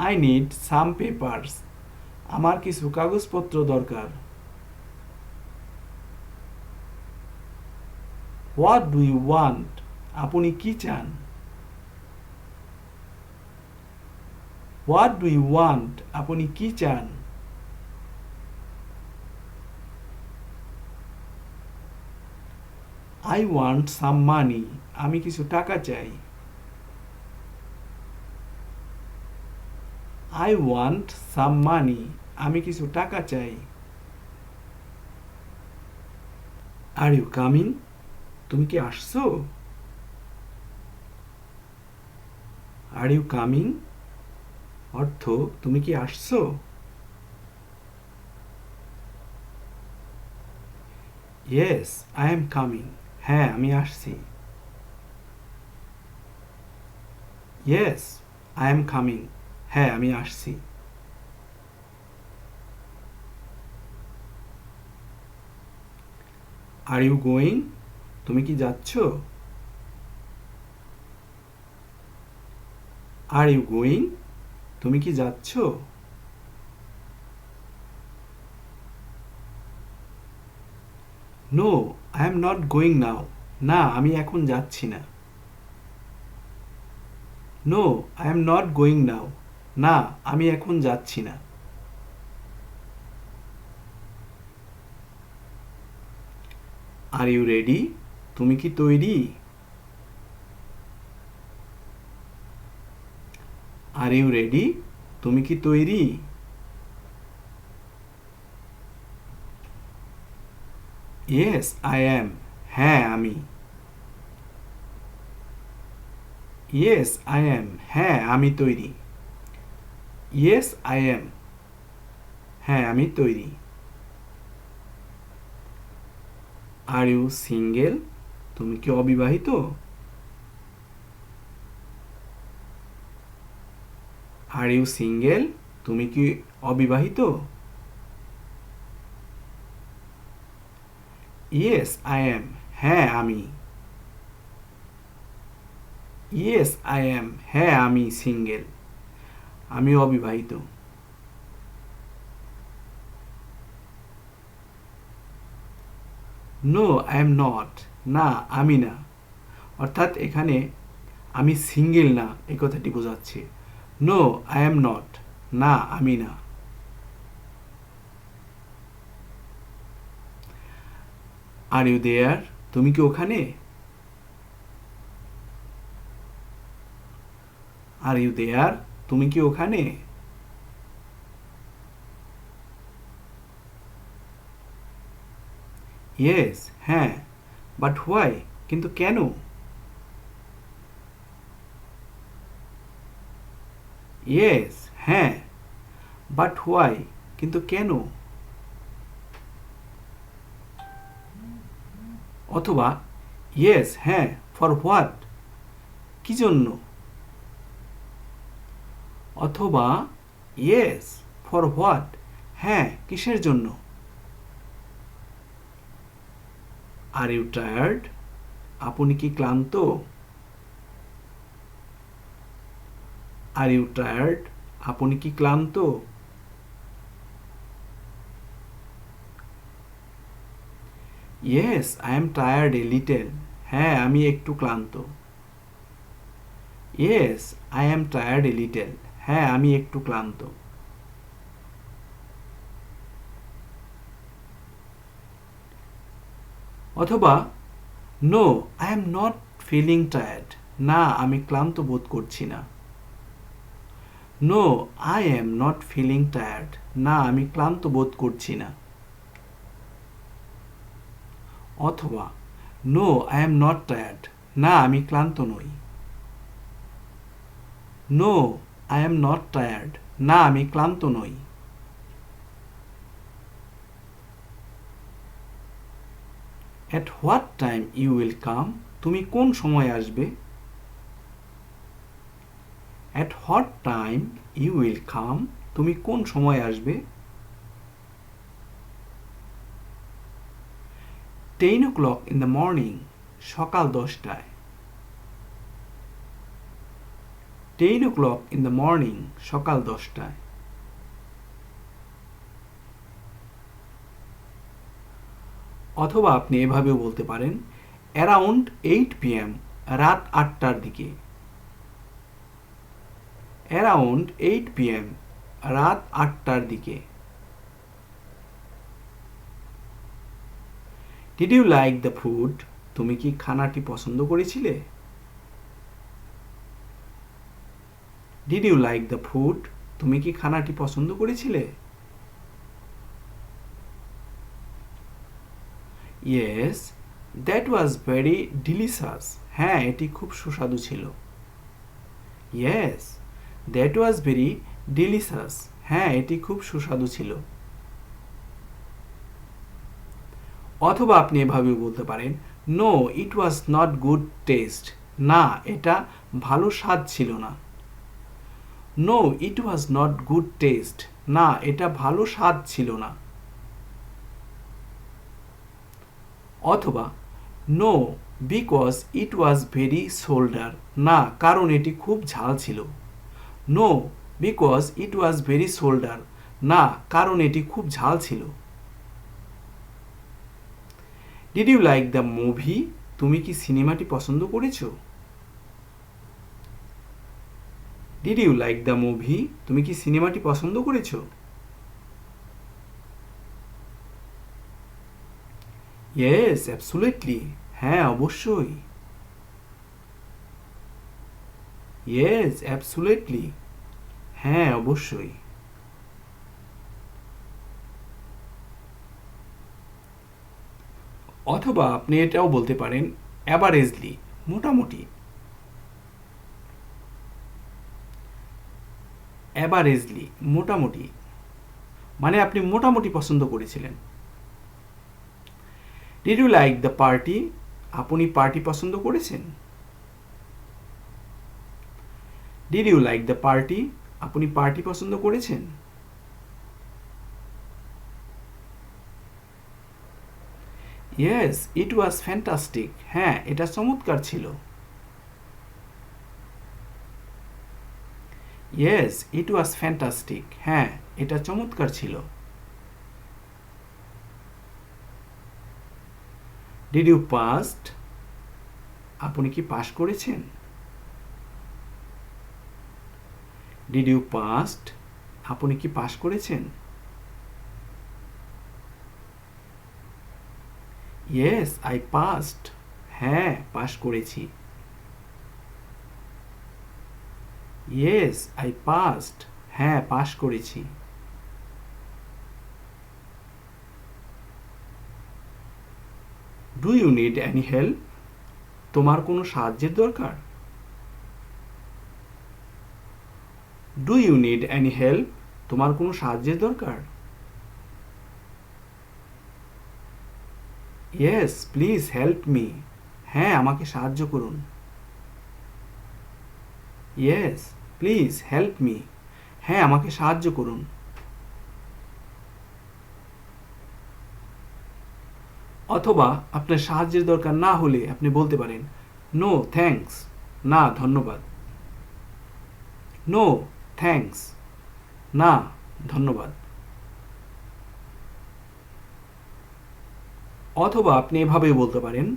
আই নিড সাম পেপারস, আমার কিছু কাগজপত্র দরকার। What do you want? আপনি কি চান? What do you want? আপনি কি চান? আই ওয়ান্ট সাম মানি, আমি কিছু টাকা চাই। আই ওয়ান্ট সাম মানি, আমি কিছু টাকা চাই। Are you coming? তুমি কি আসছো? আর ইউ কামিং অর্থ তুমি কি আসছো? ইয়েস আই এম কামিং, হ্যাঁ আমি আসছি। ইয়েস আই এম কামিং, হ্যাঁ আমি আসছি। Are you going? তুমি কি যাচ্ছ? Are you going? তুমি কি যাচ্ছ? No I am not going now, না আমি এখন যাচ্ছি না। No I am not going now, না আমি এখন যাচ্ছি না। Are you ready? তুমি কি তৈরি? Are you ready? তুমি কি তৈরি? ইয়েস আই অ্যাম, হ্যাঁ আমি। ইয়েস আই অ্যাম, হ্যাঁ আমি তৈরি। ইয়েস আই অ্যাম, হ্যাঁ আমি তৈরি। Are you single? তুমি কি অবিবাহিত? Are you single? তুমি কি অবিবাহিত? ইয়েস আই অ্যাম, হ্যাঁ আমি। ইয়েস আই অ্যাম, হ্যাঁ আমি সিঙ্গেল, আমি অবিবাহিত। নো আই এম নট, না আমি না। অর্থাৎ এখানে আমি সিঙ্গেল না এই কথাটি বোঝাচ্ছে। নো আই এম নট, না আমি না। Are you there? তুমি কি ওখানে? Are you there? তুমি কি ওখানে? ইয়েস, হ্যাঁ। But why? কিন্তু কেন? ইয়েস, হ্যাঁ। But why? কিন্তু কেন? অথবা ইয়েস, হ্যাঁ। For what? কি জন্য? অথবা ইয়েস, ফর হোয়াট? হ্যাঁ, কিসের জন্য? Are you tired? আপনি কি ক্লান্ত? Are you tired? আপনি কি ক্লান্ত? Yes, I am tired a little. হ্যাঁ, আমি একটু ক্লান্ত। Yes, I am tired a little. হ্যাঁ, আমি একটু ক্লান্ত। অথবা no, I am not feeling tired. না, আমি ক্লান্ত বোধ করছি না। No, I am not feeling tired. না, আমি ক্লান্ত বোধ করছি না। অথবা no, I am not tired. না, আমি ক্লান্ত নই। No, I am not tired. না, আমি ক্লান্ত নই। At what time you will come? তুমি কোন সময় আসবে? At what time you will come? তুমি কোন সময় আসবে? 10 o'clock in the morning. সকাল 10টায়। 10 o'clock in the morning. সকাল 10টায়। অথবা আপনি এভাবেও বলতে পারেন অ্যারাউন্ড 8 p.m. রাত 8টার দিকে। Around 8 p.m. রাত 8টার দিকে। Did you like the food? তুমি কি খানাটি পছন্দ করেছিলে? Did you like the food? তুমি কি খানাটি পছন্দ করেছিলে? Yes, that was very delicious. হ্যাঁ, এটি খুব সুস্বাদু ছিল। Yes, that was very delicious. হ্যাঁ, এটি খুব সুস্বাদু ছিল। অথবা আপনি এভাবেও বলতে পারেন no, it was not good taste. না, এটা ভালো স্বাদ ছিল না। No, it was not good taste. না, এটা ভালো স্বাদ ছিল না। অথবা no, because it was very solder. না, কারণ এটি খুব ঝাল ছিল। No, because it was very solder. না, কারণ এটি খুব ঝাল ছিল। Did you like the movie? তুমি কি সিনেমাটি পছন্দ করেছো? Did you like the movie? তুমি কি সিনেমাটি পছন্দ করেছো? Yes, absolutely. হ্যাঁ, অবশ্যই। Yes, absolutely. হ্যাঁ, অবশ্যই। অথবা আপনি এটাও বলতে পারেন অ্যাভারেজলি, মোটামুটি। অ্যাভারেজলি, মোটামুটি, মানে আপনি মোটামুটি পছন্দ করেছিলেন। Did you like the party? আপনি পার্টি পছন্দ করেছেন? Did you like the party? আপনি পার্টি পছন্দ করেছেন? Yes, it was fantastic. হ্যাঁ, এটা চমৎকার ছিল। Yes, it was fantastic. হ্যাঁ, এটা চমৎকার ছিল। Did you passed? আপনি কি পাস করেছেন? Did you passed? আপনি কি পাস করেছেন? Yes, I passed. হ্যাঁ, পাস করেছি। Yes I passed. হ্যাঁ, পাশ করেছি। Do you need any help? তোমার কোনো সাহায্যের দরকার? Do you need any help? তোমার কোনো সাহায্যের দরকার? Yes please help me. হ্যাঁ, আমাকে সাহায্য করুন। Yes please help me. হ্যাঁ, আমাকে সাহায্য করুন। অথবা আপনার সাহায্যের দরকার না হলে আপনি বলতে পারেন নো থ্যাঙ্কস। না, ধন্যবাদ। No thanks. না, ধন্যবাদ। অথবা আপনি এভাবেও বলতে পারেন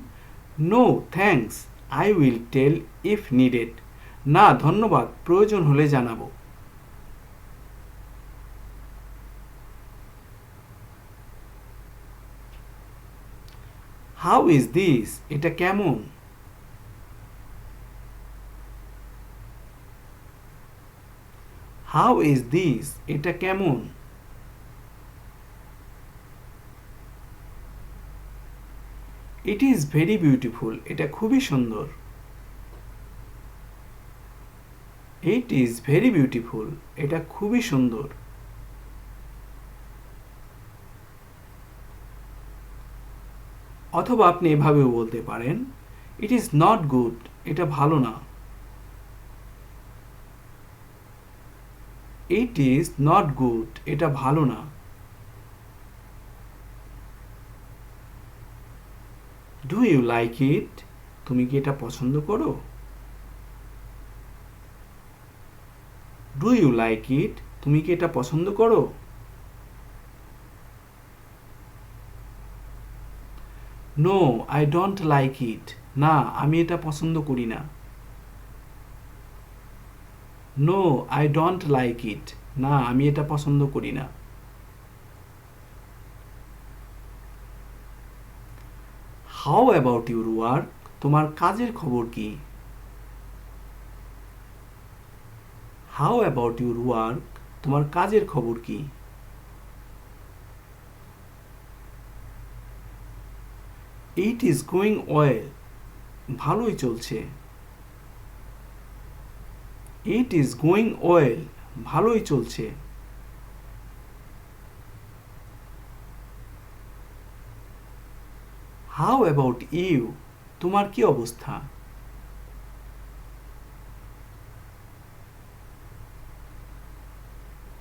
no thanks, I will tell if needed. না, ধন্যবাদ, প্রয়োজন হলে জানাবো। How is this? এটা কেমন? How is this? এটা কেমন? It is very beautiful. এটা খুবই সুন্দর। It is very beautiful. এটা খুবই সুন্দর। অথবা আপনি এভাবেও বলতে পারেন ইট ইজ নট গুড। এটা ভালো না। It is not good. এটা ভালো না। Do you like it? তুমি কি এটা পছন্দ করো? Do you like it? তুমি কি এটা পছন্দ করো? No I don't like it. না, আমি এটা পছন্দ করি না। No I don't like it. না, আমি এটা পছন্দ করি না। How about your work? তোমার কাজের খবর কি? How about your work? তোমার কাজের খবর কি? It is going well. ভালোই চলছে। It is going well. ভালোই চলছে। How about you? তোমার কি অবস্থা?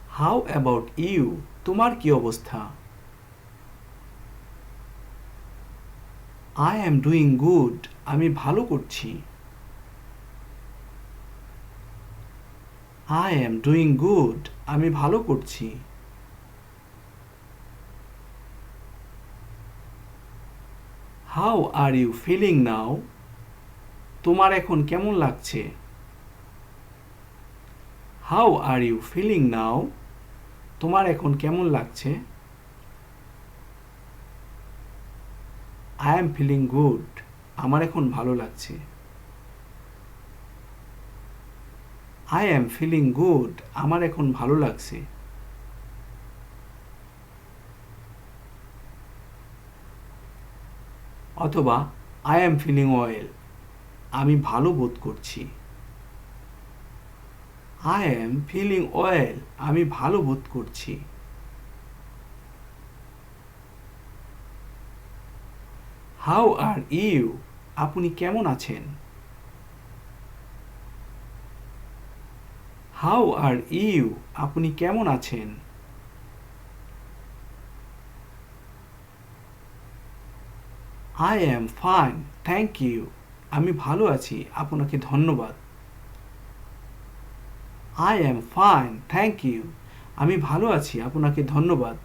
How about you? তোমার কি অবস্থা? I am doing good. আমি ভালো করছি। I am doing good. আমি ভালো করছি। How are you feeling now? তোমার এখন কেমন লাগছে? How are you feeling now? তোমার এখন কেমন লাগছে? I am feeling good. আমার এখন ভালো লাগছে। I am feeling good. আমার এখন ভালো লাগছে। অথবা আই এম ফিলিং ওয়েল। আমি ভালো বোধ করছি। I am feeling well. আমি ভালো বোধ করছি। How are you? আপনি কেমন আছেন? How are you? আপনি কেমন আছেন? I am fine thank you. আমি ভালো আছি, আপনাকে ধন্যবাদ। I am fine thank you. আমি ভালো আছি, আপনাকে ধন্যবাদ।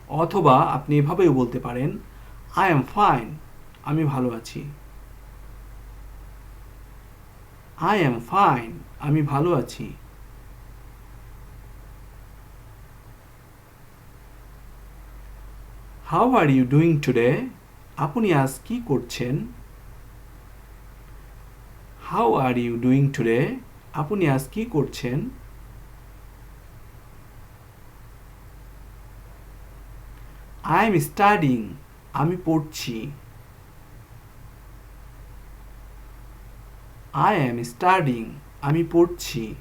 অথবা আপনি এভাবেও বলতে পারেন আই এম ফাইন। আমি ভালো আছি। I am fine. আমি ভালো আছি। How are you doing today? আপনি আজ কি করছেন? How are you doing today? আপনি আজ কি করছেন? I am studying. আমি পড়ছি। I am studying. আমি পড়ছি।